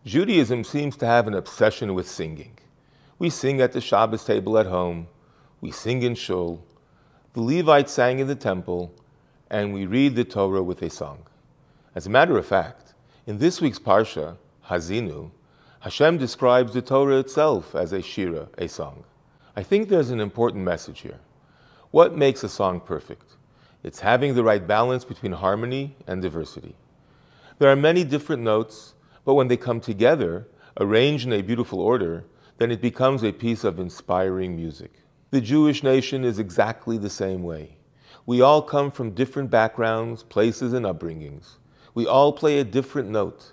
Judaism seems to have an obsession with singing. We sing at the Shabbos table at home, we sing in shul, the Levites sang in the temple, and we read the Torah with a song. As a matter of fact, in this week's Parsha, Haazinu, Hashem describes the Torah itself as a shira, a song. I think there's an important message here. What makes a song perfect? It's having the right balance between harmony and diversity. There are many different notes, but when they come together, arranged in a beautiful order, then it becomes a piece of inspiring music. The Jewish nation is exactly the same way. We all come from different backgrounds, places, and upbringings. We all play a different note,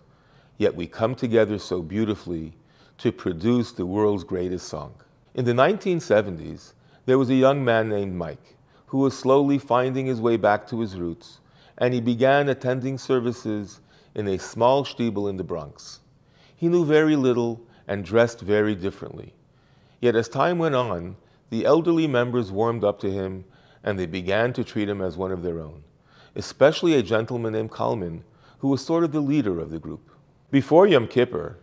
yet we come together so beautifully to produce the world's greatest song. In the 1970s, there was a young man named Mike who was slowly finding his way back to his roots, and he began attending services in a small shtibel in the Bronx. He knew very little and dressed very differently. Yet as time went on, the elderly members warmed up to him and they began to treat him as one of their own, especially a gentleman named Kalman, who was sort of the leader of the group. Before Yom Kippur,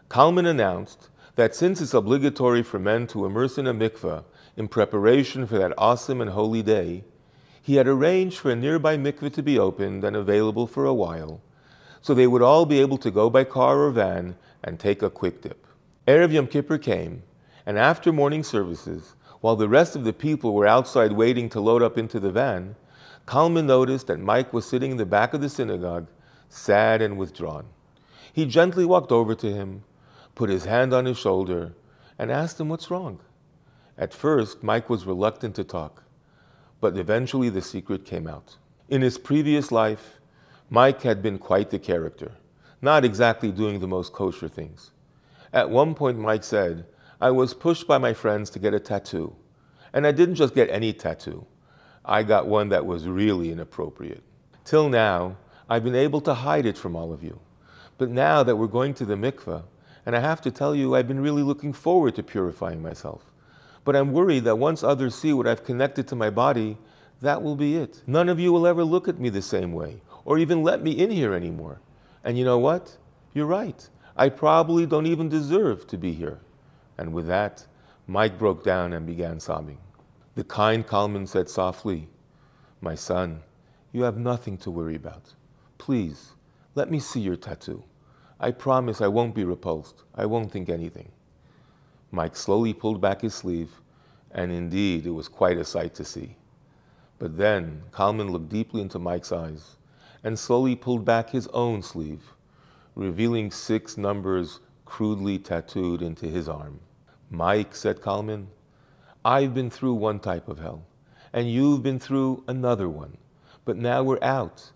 Kalman announced that since it's obligatory for men to immerse in a mikveh in preparation for that awesome and holy day, he had arranged for a nearby mikveh to be opened and available for a while, so they would all be able to go by car or van and take a quick dip. Erev Yom Kippur came, and after morning services, while the rest of the people were outside waiting to load up into the van, Kalman noticed that Mike was sitting in the back of the synagogue, sad and withdrawn. He gently walked over to him, put his hand on his shoulder, and asked him what's wrong. At first, Mike was reluctant to talk, but eventually the secret came out. In his previous life, Mike had been quite the character, not exactly doing the most kosher things. At one point, Mike said, "I was pushed by my friends to get a tattoo, and I didn't just get any tattoo. I got one that was really inappropriate. Till now, I've been able to hide it from all of you. But now that we're going to the mikveh, and I have to tell you, I've been really looking forward to purifying myself. But I'm worried that once others see what I've connected to my body, that will be it. None of you will ever look at me the same way, or even let me in here anymore. And you know what? You're right. I probably don't even deserve to be here." And with that, Mike broke down and began sobbing. The kind Kalman said softly, "My son, you have nothing to worry about. Please, let me see your tattoo. I promise I won't be repulsed. I won't think anything." Mike slowly pulled back his sleeve, and indeed it was quite a sight to see. But then Kalman looked deeply into Mike's eyes and slowly pulled back his own sleeve, revealing 6 numbers crudely tattooed into his arm. "Mike," said Kalman, "I've been through one type of hell, and you've been through another one. But now we're out,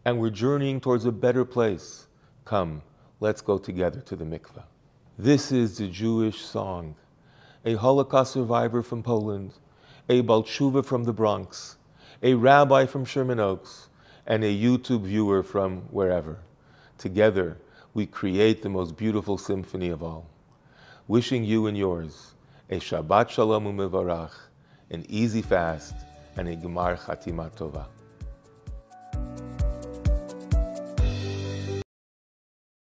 and we're journeying towards a better place. Come, let's go together to the mikveh." This is the Jewish song. A Holocaust survivor from Poland, a Baal Tshuva from the Bronx, a rabbi from Sherman Oaks, and a YouTube viewer from wherever. Together, we create the most beautiful symphony of all. Wishing you and yours a Shabbat Shalom u'Mevarach, an easy fast, and a Gemar Chatima Tova.